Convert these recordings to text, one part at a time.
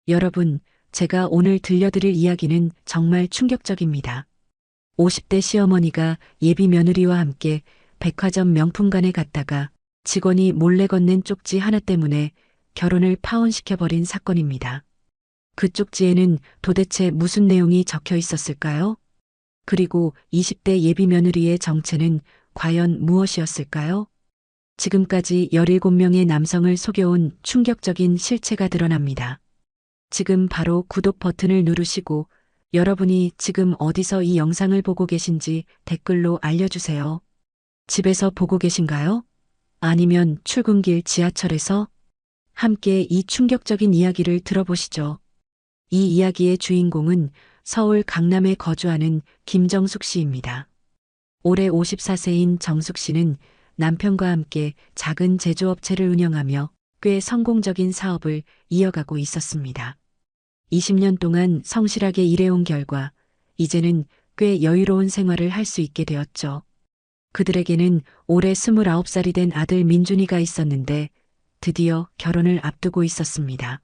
여러분, 제가 오늘 들려드릴 이야기는 정말 충격적입니다. 50대 시어머니가 예비 며느리와 함께 백화점 명품관에 갔다가 직원이 몰래 건넨 쪽지 하나 때문에 결혼을 파혼시켜버린 사건입니다. 그 쪽지에는 도대체 무슨 내용이 적혀 있었을까요? 그리고 20대 예비 며느리의 정체는 과연 무엇이었을까요? 지금까지 17명의 남성을 속여온 충격적인 실체가 드러납니다. 지금 바로 구독 버튼을 누르시고 여러분이 지금 어디서 이 영상을 보고 계신지 댓글로 알려주세요. 집에서 보고 계신가요? 아니면 출근길 지하철에서? 함께 이 충격적인 이야기를 들어보시죠. 이 이야기의 주인공은 서울 강남에 거주하는 김정숙 씨입니다. 올해 54세인 정숙 씨는 남편과 함께 작은 제조업체를 운영하며 꽤 성공적인 사업을 이어가고 있었습니다. 20년 동안 성실하게 일해온 결과 이제는 꽤 여유로운 생활을 할 수 있게 되었죠. 그들에게는 올해 29살이 된 아들 민준이가 있었는데 드디어 결혼을 앞두고 있었습니다.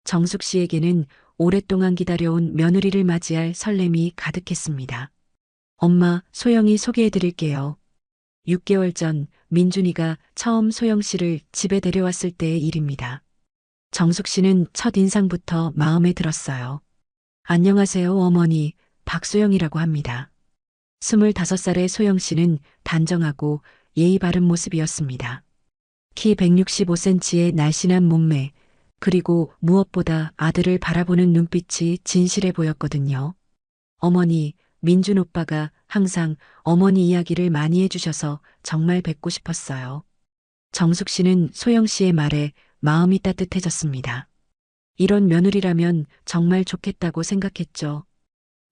정숙 씨에게는 오랫동안 기다려온 며느리를 맞이할 설렘이 가득했습니다. 엄마, 소영이 소개해 드릴게요. 6개월 전 민준이가 처음 소영 씨를 집에 데려왔을 때의 일입니다. 정숙 씨는 첫 인상부터 마음에 들었어요. 안녕하세요, 어머니. 박소영이라고 합니다. 25살의 소영 씨는 단정하고 예의 바른 모습이었습니다. 키 165cm의 날씬한 몸매, 그리고 무엇보다 아들을 바라보는 눈빛이 진실해 보였거든요. 어머니, 민준 오빠가 항상 어머니 이야기를 많이 해주셔서 정말 뵙고 싶었어요. 정숙 씨는 소영 씨의 말에 마음이 따뜻해졌습니다. 이런 며느리라면 정말 좋겠다고 생각했죠.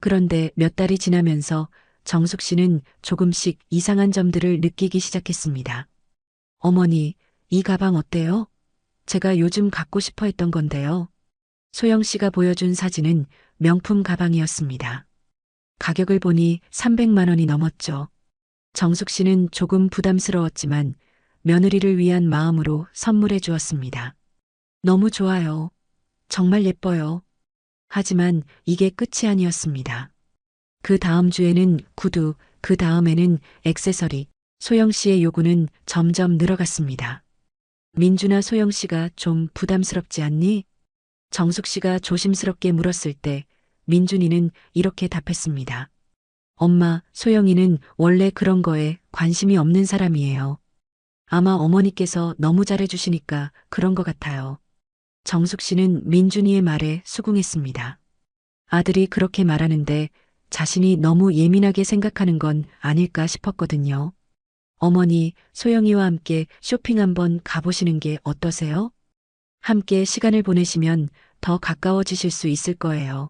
그런데 몇 달이 지나면서 정숙 씨는 조금씩 이상한 점들을 느끼기 시작했습니다. 어머니, 이 가방 어때요? 제가 요즘 갖고 싶어 했던 건데요. 소영 씨가 보여준 사진은 명품 가방이었습니다. 가격을 보니 300만 원이 넘었죠. 정숙 씨는 조금 부담스러웠지만 며느리를 위한 마음으로 선물해 주었습니다. 너무 좋아요. 정말 예뻐요. 하지만 이게 끝이 아니었습니다. 그 다음 주에는 구두, 그 다음에는 액세서리, 소영 씨의 요구는 점점 늘어갔습니다. 민준아, 소영 씨가 좀 부담스럽지 않니? 정숙 씨가 조심스럽게 물었을 때 민준이는 이렇게 답했습니다. 엄마, 소영이는 원래 그런 거에 관심이 없는 사람이에요. 아마 어머니께서 너무 잘해주시니까 그런 것 같아요. 정숙 씨는 민준이의 말에 수긍했습니다. 아들이 그렇게 말하는데 자신이 너무 예민하게 생각하는 건 아닐까 싶었거든요. 어머니, 소영이와 함께 쇼핑 한번 가보시는 게 어떠세요? 함께 시간을 보내시면 더 가까워지실 수 있을 거예요.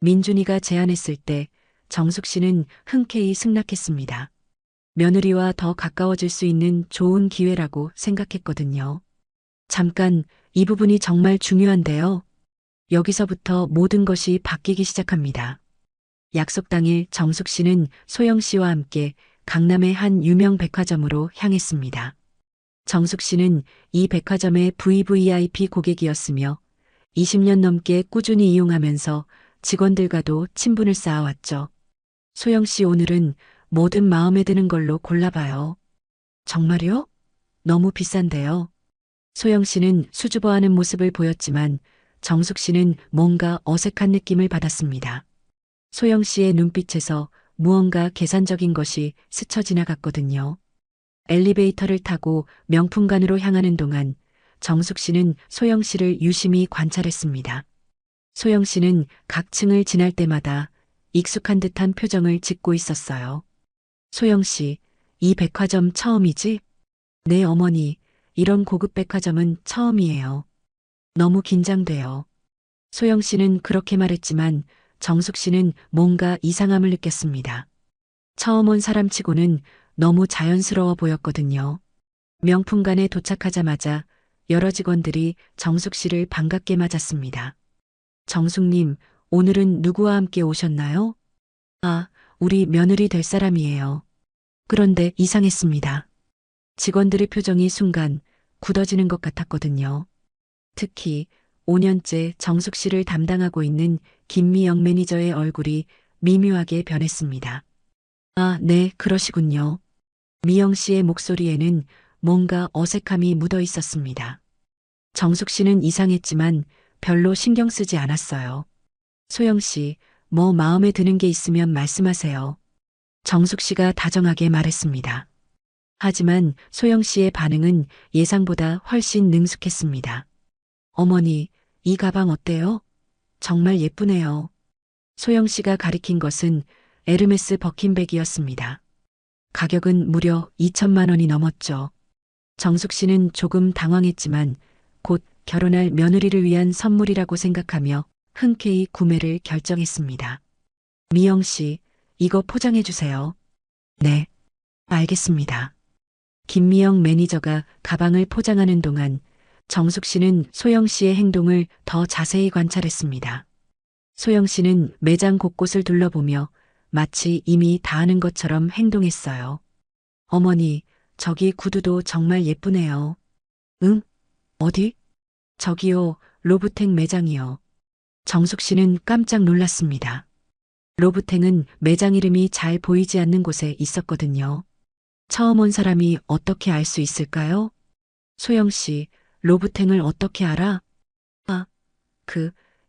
민준이가 제안했을 때 정숙 씨는 흔쾌히 승낙했습니다. 며느리와 더 가까워질 수 있는 좋은 기회라고 생각했거든요. 잠깐, 이 부분이 정말 중요한데요. 여기서부터 모든 것이 바뀌기 시작합니다. 약속 당일 정숙 씨는 소영 씨와 함께 강남의 한 유명 백화점으로 향했습니다. 정숙 씨는 이 백화점의 VVIP 고객이었으며 20년 넘게 꾸준히 이용하면서 직원들과도 친분을 쌓아왔죠. 소영 씨, 오늘은 뭐든 마음에 드는 걸로 골라봐요. 정말요? 너무 비싼데요. 소영 씨는 수줍어하는 모습을 보였지만 정숙 씨는 뭔가 어색한 느낌을 받았습니다. 소영 씨의 눈빛에서 무언가 계산적인 것이 스쳐 지나갔거든요. 엘리베이터를 타고 명품관으로 향하는 동안 정숙 씨는 소영 씨를 유심히 관찰했습니다. 소영 씨는 각 층을 지날 때마다 익숙한 듯한 표정을 짓고 있었어요. 소영 씨, 이 백화점 처음이지? 네, 어머니. 이런 고급 백화점은 처음이에요. 너무 긴장돼요. 소영 씨는 그렇게 말했지만 정숙 씨는 뭔가 이상함을 느꼈습니다. 처음 온 사람치고는 너무 자연스러워 보였거든요. 명품관에 도착하자마자 여러 직원들이 정숙 씨를 반갑게 맞았습니다. 정숙님, 오늘은 누구와 함께 오셨나요? 아, 우리 며느리 될 사람이에요. 그런데 이상했습니다. 직원들의 표정이 순간 굳어지는 것 같았거든요. 특히 5년째 정숙 씨를 담당하고 있는 김미영 매니저의 얼굴이 미묘하게 변했습니다. 아, 네, 그러시군요. 미영 씨의 목소리에는 뭔가 어색함이 묻어 있었습니다. 정숙 씨는 이상했지만 별로 신경 쓰지 않았어요. 소영 씨, 뭐 마음에 드는 게 있으면 말씀하세요. 정숙 씨가 다정하게 말했습니다. 하지만 소영 씨의 반응은 예상보다 훨씬 능숙했습니다. 어머니, 이 가방 어때요? 정말 예쁘네요. 소영 씨가 가리킨 것은 에르메스 버킨백이었습니다. 가격은 무려 2천만 원이 넘었죠. 정숙 씨는 조금 당황했지만 곧 결혼할 며느리를 위한 선물이라고 생각하며 흔쾌히 구매를 결정했습니다. 미영 씨, 이거 포장해 주세요. 네, 알겠습니다. 김미영 매니저가 가방을 포장하는 동안 정숙 씨는 소영 씨의 행동을 더 자세히 관찰했습니다. 소영 씨는 매장 곳곳을 둘러보며 마치 이미 다 아는 것처럼 행동했어요. 어머니, 저기 구두도 정말 예쁘네요. 응? 어디? 저기요, 로브탱 매장이요. 정숙 씨는 깜짝 놀랐습니다. 로브탱은 매장 이름이 잘 보이지 않는 곳에 있었거든요. 처음 온 사람이 어떻게 알 수 있을까요? 소영 씨, 로브탱을 어떻게 알아? 아,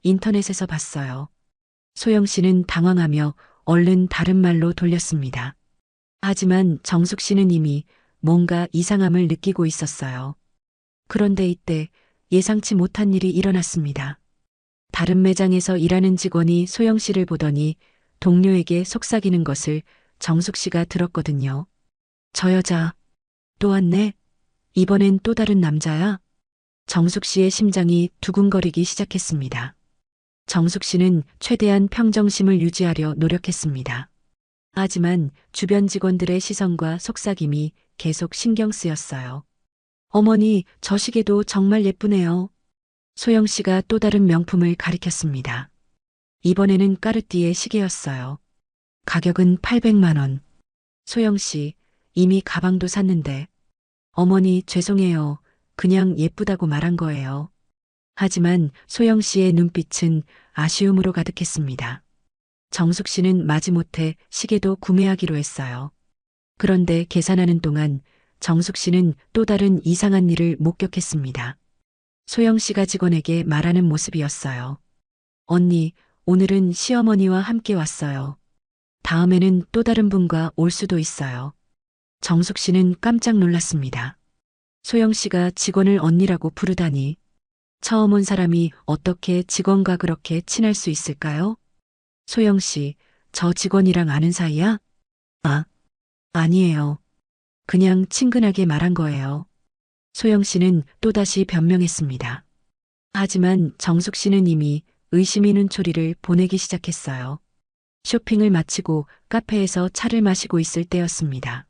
인터넷에서 봤어요. 소영 씨는 당황하며 얼른 다른 말로 돌렸습니다. 하지만 정숙 씨는 이미 뭔가 이상함을 느끼고 있었어요. 그런데 이때 예상치 못한 일이 일어났습니다. 다른 매장에서 일하는 직원이 소영 씨를 보더니 동료에게 속삭이는 것을 정숙 씨가 들었거든요. 저 여자, 또 왔네? 이번엔 또 다른 남자야? 정숙 씨의 심장이 두근거리기 시작했습니다. 정숙 씨는 최대한 평정심을 유지하려 노력했습니다. 하지만 주변 직원들의 시선과 속삭임이 계속 신경 쓰였어요. 어머니, 저 시계도 정말 예쁘네요. 소영 씨가 또 다른 명품을 가리켰습니다. 이번에는 까르띠에 시계였어요. 가격은 800만 원. 소영 씨, 이미 가방도 샀는데. 어머니, 죄송해요. 그냥 예쁘다고 말한 거예요. 하지만 소영 씨의 눈빛은 아쉬움으로 가득했습니다. 정숙 씨는 마지못해 시계도 구매하기로 했어요. 그런데 계산하는 동안 정숙 씨는 또 다른 이상한 일을 목격했습니다. 소영 씨가 직원에게 말하는 모습이었어요. 언니, 오늘은 시어머니와 함께 왔어요. 다음에는 또 다른 분과 올 수도 있어요. 정숙 씨는 깜짝 놀랐습니다. 소영 씨가 직원을 언니라고 부르다니. 처음 온 사람이 어떻게 직원과 그렇게 친할 수 있을까요? 소영 씨, 저 직원이랑 아는 사이야? 아, 아니에요. 그냥 친근하게 말한 거예요. 소영 씨는 또다시 변명했습니다. 하지만 정숙 씨는 이미 의심이 눈초리를 보내기 시작했어요. 쇼핑을 마치고 카페에서 차를 마시고 있을 때였습니다.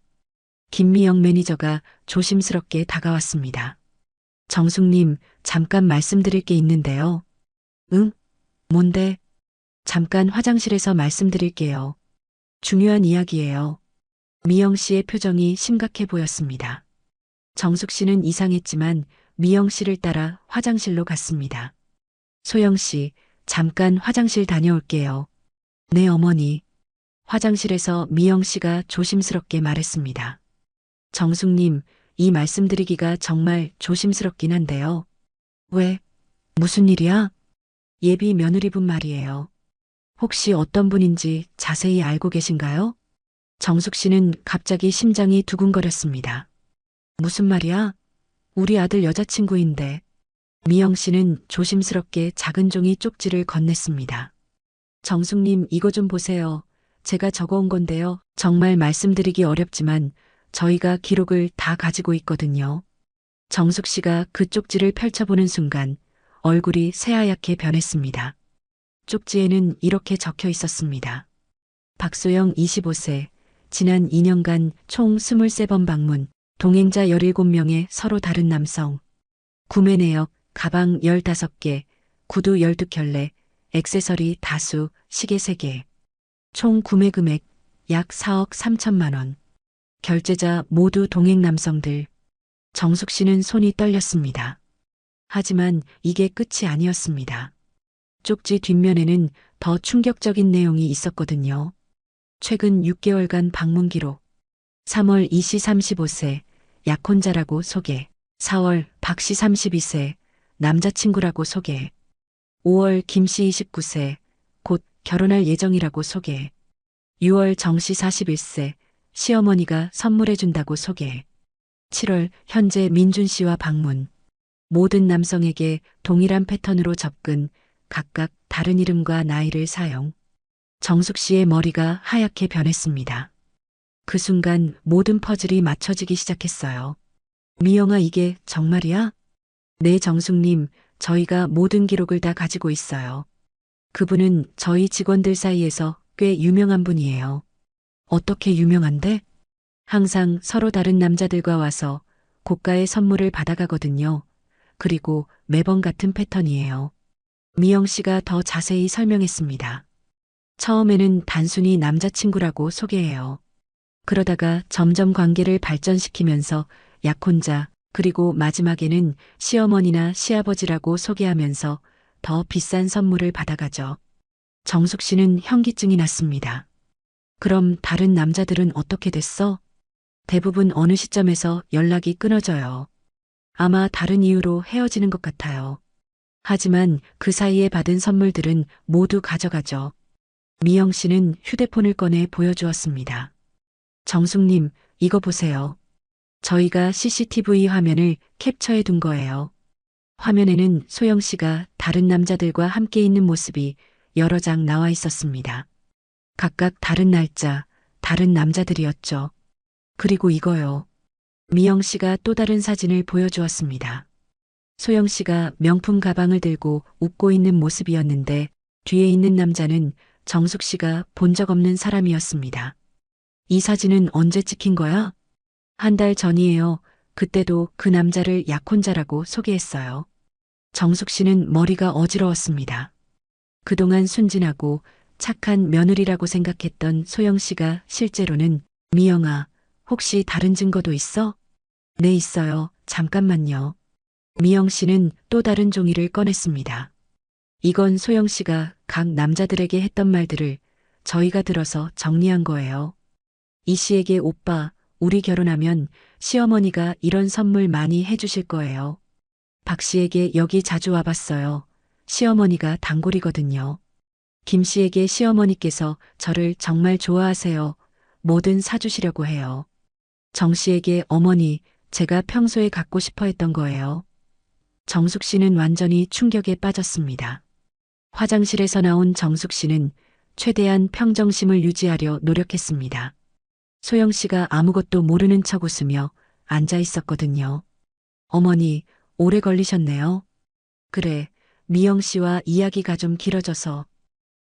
김미영 매니저가 조심스럽게 다가왔습니다. 정숙님, 잠깐 말씀드릴 게 있는데요. 응? 뭔데? 잠깐 화장실에서 말씀드릴게요. 중요한 이야기예요. 미영 씨의 표정이 심각해 보였습니다. 정숙 씨는 이상했지만 미영 씨를 따라 화장실로 갔습니다. 소영 씨, 잠깐 화장실 다녀올게요. 네, 어머니. 화장실에서 미영 씨가 조심스럽게 말했습니다. 정숙님, 이 말씀드리기가 정말 조심스럽긴 한데요. 왜? 무슨 일이야? 예비 며느리분 말이에요. 혹시 어떤 분인지 자세히 알고 계신가요? 정숙 씨는 갑자기 심장이 두근거렸습니다. 무슨 말이야? 우리 아들 여자친구인데. 미영 씨는 조심스럽게 작은 종이 쪽지를 건넸습니다. 정숙님, 이거 좀 보세요. 제가 적어온 건데요. 정말 말씀드리기 어렵지만 저희가 기록을 다 가지고 있거든요. 정숙 씨가 그 쪽지를 펼쳐보는 순간 얼굴이 새하얗게 변했습니다. 쪽지에는 이렇게 적혀 있었습니다. 박소영 25세, 지난 2년간 총 23번 방문, 동행자 17명의 서로 다른 남성, 구매 내역, 가방 15개, 구두 12켤레, 액세서리 다수, 시계 3개. 총 구매 금액 약 4억 3천만 원. 결제자 모두 동행 남성들. 정숙 씨는 손이 떨렸습니다. 하지만 이게 끝이 아니었습니다. 쪽지 뒷면에는 더 충격적인 내용이 있었거든요. 최근 6개월간 방문 기록. 3월 이씨 35세, 약혼자라고 소개. 4월 박씨 32세, 남자친구라고 소개. 5월 김씨 29세, 곧 결혼할 예정이라고 소개. 6월 정씨 41세, 시어머니가 선물해준다고 소개. 7월 현재 민준 씨와 방문. 모든 남성에게 동일한 패턴으로 접근, 각각 다른 이름과 나이를 사용. 정숙 씨의 머리가 하얗게 변했습니다. 그 순간 모든 퍼즐이 맞춰지기 시작했어요. 미영아, 이게 정말이야? 네, 정숙님, 저희가 모든 기록을 다 가지고 있어요. 그분은 저희 직원들 사이에서 꽤 유명한 분이에요. 어떻게 유명한데? 항상 서로 다른 남자들과 와서 고가의 선물을 받아가거든요. 그리고 매번 같은 패턴이에요. 미영 씨가 더 자세히 설명했습니다. 처음에는 단순히 남자친구라고 소개해요. 그러다가 점점 관계를 발전시키면서 약혼자, 그리고 마지막에는 시어머니나 시아버지라고 소개하면서 더 비싼 선물을 받아가죠. 정숙 씨는 현기증이 났습니다. 그럼 다른 남자들은 어떻게 됐어? 대부분 어느 시점에서 연락이 끊어져요. 아마 다른 이유로 헤어지는 것 같아요. 하지만 그 사이에 받은 선물들은 모두 가져가죠. 미영 씨는 휴대폰을 꺼내 보여주었습니다. 정숙님, 이거 보세요. 저희가 CCTV 화면을 캡처해 둔 거예요. 화면에는 소영 씨가 다른 남자들과 함께 있는 모습이 여러 장 나와 있었습니다. 각각 다른 날짜, 다른 남자들이었죠. 그리고 이거요. 미영 씨가 또 다른 사진을 보여주었습니다. 소영 씨가 명품 가방을 들고 웃고 있는 모습이었는데 뒤에 있는 남자는 정숙 씨가 본 적 없는 사람이었습니다. 이 사진은 언제 찍힌 거야? 한 달 전이에요. 그때도 그 남자를 약혼자라고 소개했어요. 정숙 씨는 머리가 어지러웠습니다. 그동안 순진하고 착한 며느리라고 생각했던 소영 씨가 실제로는 미영아, 혹시 다른 증거도 있어? 네, 있어요. 잠깐만요. 미영 씨는 또 다른 종이를 꺼냈습니다. 이건 소영 씨가 각 남자들에게 했던 말들을 저희가 들어서 정리한 거예요. 이 씨에게 오빠, 우리 결혼하면 시어머니가 이런 선물 많이 해주실 거예요. 박 씨에게 여기 자주 와봤어요. 시어머니가 단골이거든요. 김 씨에게 시어머니께서 저를 정말 좋아하세요. 뭐든 사주시려고 해요. 정 씨에게 어머니, 제가 평소에 갖고 싶어 했던 거예요. 정숙 씨는 완전히 충격에 빠졌습니다. 화장실에서 나온 정숙 씨는 최대한 평정심을 유지하려 노력했습니다. 소영 씨가 아무것도 모르는 척 웃으며 앉아 있었거든요. 어머니, 오래 걸리셨네요. 그래, 미영 씨와 이야기가 좀 길어져서.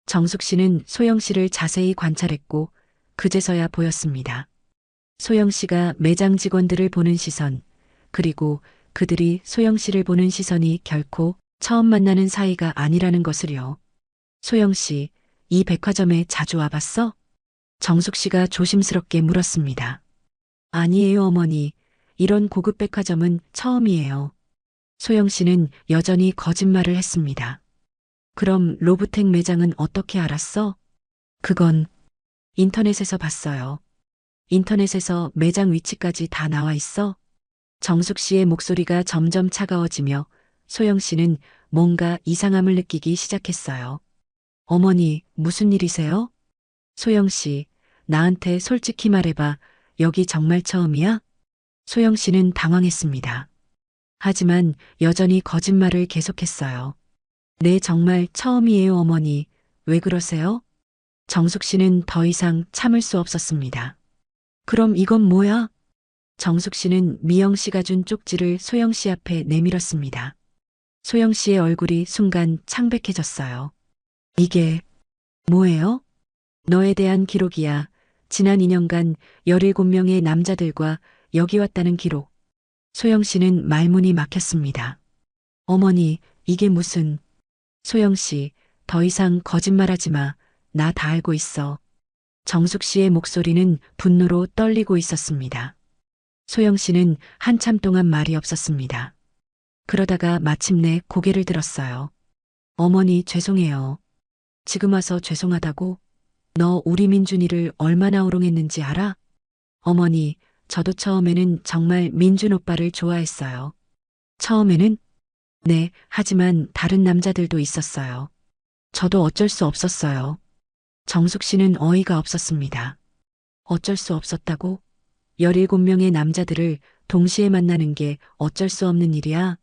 정숙 씨는 소영 씨를 자세히 관찰했고 그제서야 보였습니다. 소영 씨가 매장 직원들을 보는 시선, 그리고 그들이 소영 씨를 보는 시선이 결코 처음 만나는 사이가 아니라는 것을요. 소영 씨, 이 백화점에 자주 와봤어? 정숙 씨가 조심스럽게 물었습니다. 아니에요, 어머니. 이런 고급 백화점은 처음이에요. 소영 씨는 여전히 거짓말을 했습니다. 그럼 로브텍 매장은 어떻게 알았어? 그건 인터넷에서 봤어요. 인터넷에서 매장 위치까지 다 나와 있어? 정숙 씨의 목소리가 점점 차가워지며 소영 씨는 뭔가 이상함을 느끼기 시작했어요. 어머니, 무슨 일이세요? 소영 씨, 나한테 솔직히 말해봐. 여기 정말 처음이야? 소영 씨는 당황했습니다. 하지만 여전히 거짓말을 계속했어요. 네, 정말 처음이에요, 어머니. 왜 그러세요? 정숙 씨는 더 이상 참을 수 없었습니다. 그럼 이건 뭐야? 정숙 씨는 미영 씨가 준 쪽지를 소영 씨 앞에 내밀었습니다. 소영 씨의 얼굴이 순간 창백해졌어요. 이게 뭐예요? 너에 대한 기록이야. 지난 2년간 17명의 남자들과 여기 왔다는 기록. 소영 씨는 말문이 막혔습니다. 어머니, 이게 무슨... 소영 씨, 더 이상 거짓말하지 마. 나 다 알고 있어. 정숙 씨의 목소리는 분노로 떨리고 있었습니다. 소영 씨는 한참 동안 말이 없었습니다. 그러다가 마침내 고개를 들었어요. 어머니, 죄송해요. 지금 와서 죄송하다고? 너 우리 민준이를 얼마나 우롱했는지 알아? 어머니, 저도 처음에는 정말 민준 오빠를 좋아했어요. 처음에는? 네, 하지만 다른 남자들도 있었어요. 저도 어쩔 수 없었어요. 정숙 씨는 어이가 없었습니다. 어쩔 수 없었다고? 17명의 남자들을 동시에 만나는 게 어쩔 수 없는 일이야?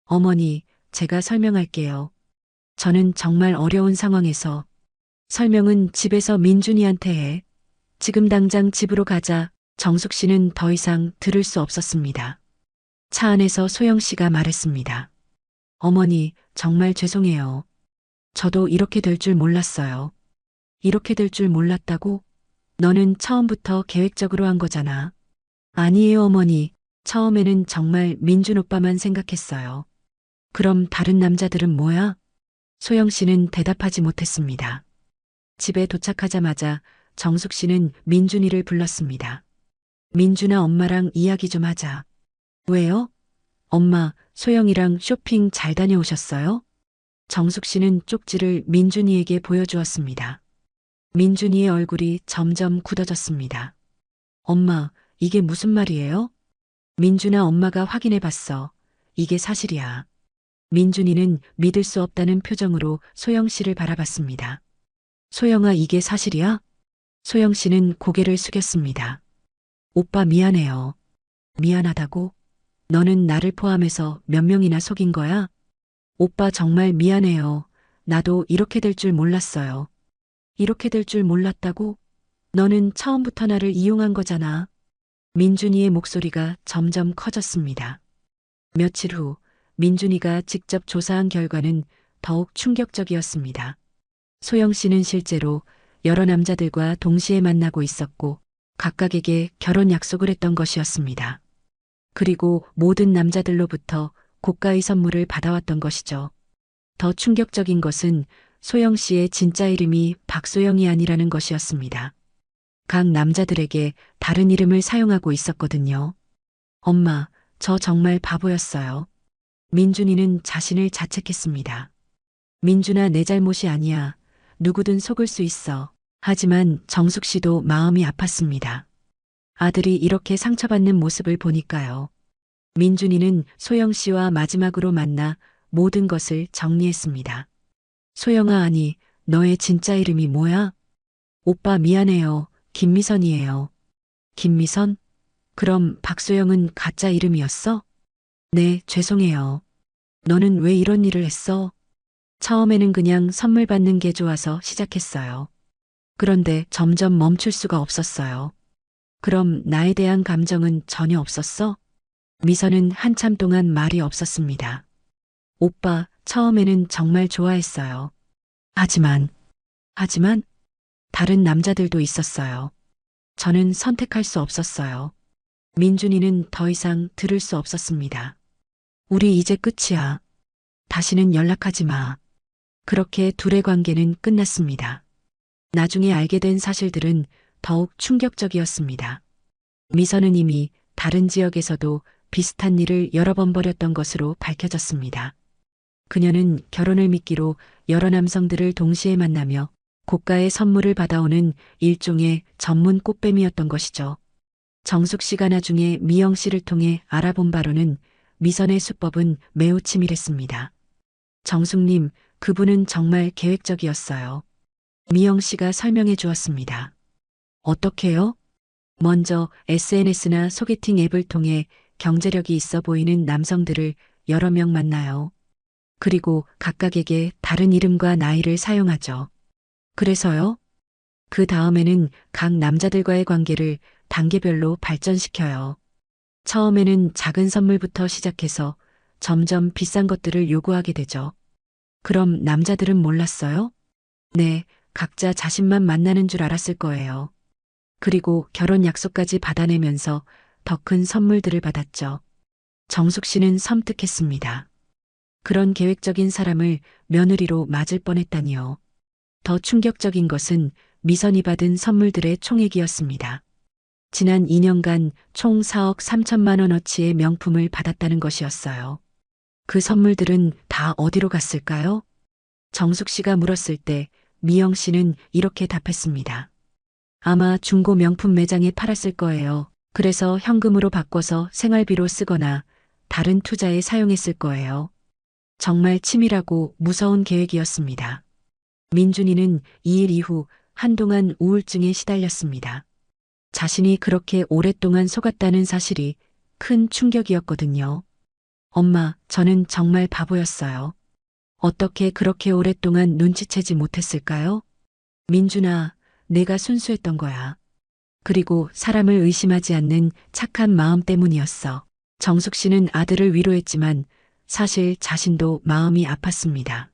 어머니, 제가 설명할게요. 저는 정말 어려운 상황에서 설명은 집에서 민준이한테 해. 지금 당장 집으로 가자. 정숙 씨는 더 이상 들을 수 없었습니다. 차 안에서 소영 씨가 말했습니다. 어머니, 정말 죄송해요. 저도 이렇게 될 줄 몰랐어요. 이렇게 될 줄 몰랐다고? 너는 처음부터 계획적으로 한 거잖아. 아니에요, 어머니. 처음에는 정말 민준 오빠만 생각했어요. 그럼 다른 남자들은 뭐야? 소영 씨는 대답하지 못했습니다. 집에 도착하자마자 정숙 씨는 민준이를 불렀습니다. 민준아, 엄마랑 이야기 좀 하자. 왜요? 엄마, 소영이랑 쇼핑 잘 다녀오셨어요? 정숙 씨는 쪽지를 민준이에게 보여주었습니다. 민준이의 얼굴이 점점 굳어졌습니다. 엄마, 이게 무슨 말이에요? 민준아, 엄마가 확인해 봤어. 이게 사실이야. 민준이는 믿을 수 없다는 표정으로 소영 씨를 바라봤습니다. 소영아, 이게 사실이야? 소영 씨는 고개를 숙였습니다. 오빠, 미안해요. 미안하다고? 너는 나를 포함해서 몇 명이나 속인 거야? 오빠, 정말 미안해요. 나도 이렇게 될 줄 몰랐어요. 이렇게 될 줄 몰랐다고? 너는 처음부터 나를 이용한 거잖아. 민준이의 목소리가 점점 커졌습니다. 며칠 후 민준이가 직접 조사한 결과는 더욱 충격적이었습니다. 소영 씨는 실제로 여러 남자들과 동시에 만나고 있었고 각각에게 결혼 약속을 했던 것이었습니다. 그리고 모든 남자들로부터 고가의 선물을 받아왔던 것이죠. 더 충격적인 것은 소영 씨의 진짜 이름이 박소영이 아니라는 것이었습니다. 각 남자들에게 다른 이름을 사용하고 있었거든요. 엄마, 저 정말 바보였어요. 민준이는 자신을 자책했습니다. 민준아, 내 잘못이 아니야. 누구든 속을 수 있어. 하지만 정숙 씨도 마음이 아팠습니다. 아들이 이렇게 상처받는 모습을 보니까요. 민준이는 소영 씨와 마지막으로 만나 모든 것을 정리했습니다. 소영아, 아니, 너의 진짜 이름이 뭐야? 오빠, 미안해요. 김미선이에요. 김미선? 그럼 박소영은 가짜 이름이었어? 네, 죄송해요. 너는 왜 이런 일을 했어? 처음에는 그냥 선물 받는 게 좋아서 시작했어요. 그런데 점점 멈출 수가 없었어요. 그럼 나에 대한 감정은 전혀 없었어? 미선은 한참 동안 말이 없었습니다. 오빠, 처음에는 정말 좋아했어요. 하지만 다른 남자들도 있었어요. 저는 선택할 수 없었어요. 민준이는 더 이상 들을 수 없었습니다. 우리 이제 끝이야. 다시는 연락하지 마. 그렇게 둘의 관계는 끝났습니다. 나중에 알게 된 사실들은 더욱 충격적이었습니다. 미선은 이미 다른 지역에서도 비슷한 일을 여러 번 벌였던 것으로 밝혀졌습니다. 그녀는 결혼을 미끼로 여러 남성들을 동시에 만나며 고가의 선물을 받아오는 일종의 전문 꽃뱀이었던 것이죠. 정숙 씨가 나중에 미영 씨를 통해 알아본 바로는 미선의 수법은 매우 치밀했습니다. 정숙님, 그분은 정말 계획적이었어요. 미영 씨가 설명해 주었습니다. 어떻게요? 먼저 SNS나 소개팅 앱을 통해 경제력이 있어 보이는 남성들을 여러 명 만나요. 그리고 각각에게 다른 이름과 나이를 사용하죠. 그래서요? 그 다음에는 각 남자들과의 관계를 단계별로 발전시켜요. 처음에는 작은 선물부터 시작해서 점점 비싼 것들을 요구하게 되죠. 그럼 남자들은 몰랐어요? 네, 각자 자신만 만나는 줄 알았을 거예요. 그리고 결혼 약속까지 받아내면서 더 큰 선물들을 받았죠. 정숙 씨는 섬뜩했습니다. 그런 계획적인 사람을 며느리로 맞을 뻔했다니요. 더 충격적인 것은 미선이 받은 선물들의 총액이었습니다. 지난 2년간 총 4억 3천만 원어치의 명품을 받았다는 것이었어요. 그 선물들은 다 어디로 갔을까요? 정숙 씨가 물었을 때 미영 씨는 이렇게 답했습니다. 아마 중고 명품 매장에 팔았을 거예요. 그래서 현금으로 바꿔서 생활비로 쓰거나 다른 투자에 사용했을 거예요. 정말 치밀하고 무서운 계획이었습니다. 민준이는 이 일 이후 한동안 우울증에 시달렸습니다. 자신이 그렇게 오랫동안 속았다는 사실이 큰 충격이었거든요. 엄마, 저는 정말 바보였어요. 어떻게 그렇게 오랫동안 눈치채지 못했을까요? 민준아, 내가 순수했던 거야. 그리고 사람을 의심하지 않는 착한 마음 때문이었어. 정숙 씨는 아들을 위로했지만 사실 자신도 마음이 아팠습니다.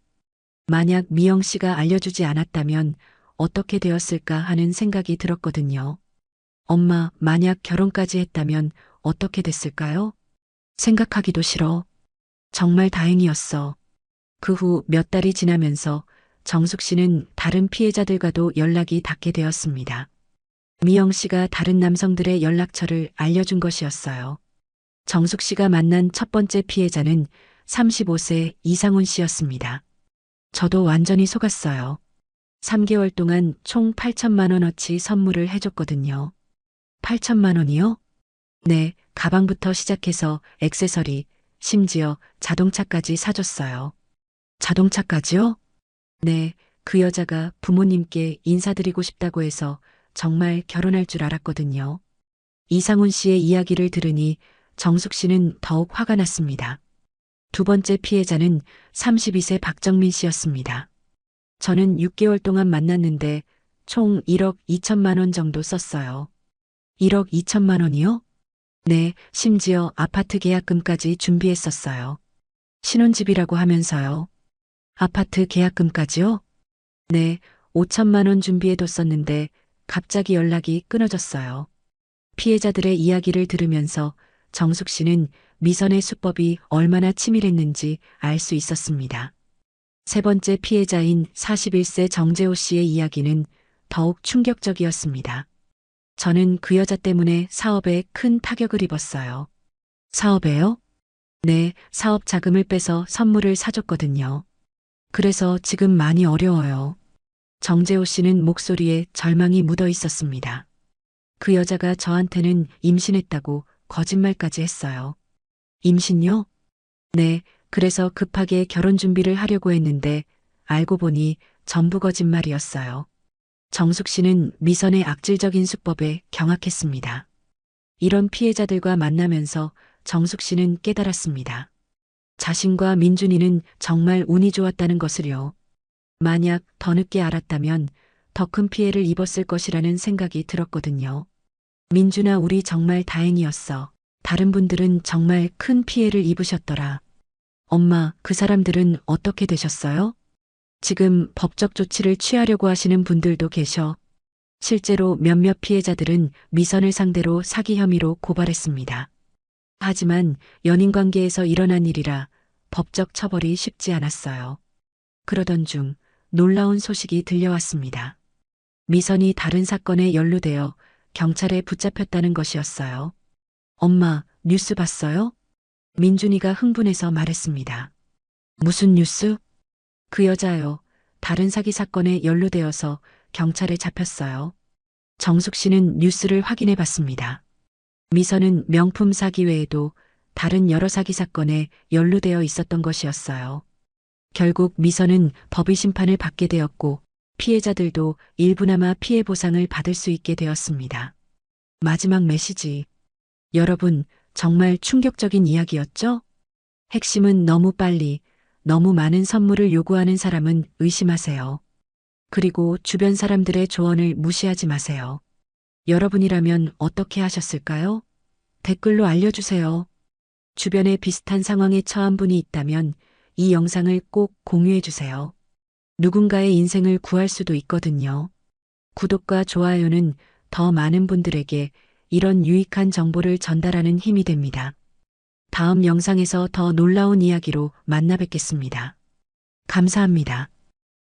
만약 미영 씨가 알려주지 않았다면 어떻게 되었을까 하는 생각이 들었거든요. 엄마, 만약 결혼까지 했다면 어떻게 됐을까요? 생각하기도 싫어. 정말 다행이었어. 그 후 몇 달이 지나면서 정숙 씨는 다른 피해자들과도 연락이 닿게 되었습니다. 미영 씨가 다른 남성들의 연락처를 알려준 것이었어요. 정숙 씨가 만난 첫 번째 피해자는 35세 이상훈 씨였습니다. 저도 완전히 속았어요. 3개월 동안 총 8천만 원어치 선물을 해줬거든요. 8천만 원이요? 네, 가방부터 시작해서 액세서리, 심지어 자동차까지 사줬어요. 자동차까지요? 네, 그 여자가 부모님께 인사드리고 싶다고 해서 정말 결혼할 줄 알았거든요. 이상훈 씨의 이야기를 들으니 정숙 씨는 더욱 화가 났습니다. 두 번째 피해자는 32세 박정민 씨였습니다. 저는 6개월 동안 만났는데 총 1억 2천만 원 정도 썼어요. 1억 2천만 원이요? 네, 심지어 아파트 계약금까지 준비했었어요. 신혼집이라고 하면서요. 아파트 계약금까지요? 네, 5천만 원 준비해뒀었는데 갑자기 연락이 끊어졌어요. 피해자들의 이야기를 들으면서 정숙 씨는 미선의 수법이 얼마나 치밀했는지 알 수 있었습니다. 세 번째 피해자인 41세 정재호 씨의 이야기는 더욱 충격적이었습니다. 저는 그 여자 때문에 사업에 큰 타격을 입었어요. 사업에요? 네, 사업 자금을 빼서 선물을 사줬거든요. 그래서 지금 많이 어려워요. 정재호 씨는 목소리에 절망이 묻어 있었습니다. 그 여자가 저한테는 임신했다고 거짓말까지 했어요. 임신요? 네, 그래서 급하게 결혼 준비를 하려고 했는데 알고 보니 전부 거짓말이었어요. 정숙 씨는 미선의 악질적인 수법에 경악했습니다. 이런 피해자들과 만나면서 정숙 씨는 깨달았습니다. 자신과 민준이는 정말 운이 좋았다는 것을요. 만약 더 늦게 알았다면 더 큰 피해를 입었을 것이라는 생각이 들었거든요. 민준아, 우리 정말 다행이었어. 다른 분들은 정말 큰 피해를 입으셨더라. 엄마, 그 사람들은 어떻게 되셨어요? 지금 법적 조치를 취하려고 하시는 분들도 계셔. 실제로 몇몇 피해자들은 미선을 상대로 사기 혐의로 고발했습니다. 하지만 연인 관계에서 일어난 일이라 법적 처벌이 쉽지 않았어요. 그러던 중 놀라운 소식이 들려왔습니다. 미선이 다른 사건에 연루되어 경찰에 붙잡혔다는 것이었어요. 엄마, 뉴스 봤어요? 민준이가 흥분해서 말했습니다. 무슨 뉴스? 그 여자요. 다른 사기 사건에 연루되어서 경찰에 잡혔어요. 정숙 씨는 뉴스를 확인해 봤습니다. 미선은 명품 사기 외에도 다른 여러 사기 사건에 연루되어 있었던 것이었어요. 결국 미선은 법의 심판을 받게 되었고 피해자들도 일부나마 피해 보상을 받을 수 있게 되었습니다. 마지막 메시지. 여러분, 정말 충격적인 이야기였죠? 핵심은 너무 빨리, 너무 많은 선물을 요구하는 사람은 의심하세요. 그리고 주변 사람들의 조언을 무시하지 마세요. 여러분이라면 어떻게 하셨을까요? 댓글로 알려주세요. 주변에 비슷한 상황에 처한 분이 있다면 이 영상을 꼭 공유해주세요. 누군가의 인생을 구할 수도 있거든요. 구독과 좋아요는 더 많은 분들에게 이런 유익한 정보를 전달하는 힘이 됩니다. 다음 영상에서 더 놀라운 이야기로 만나 뵙겠습니다. 감사합니다.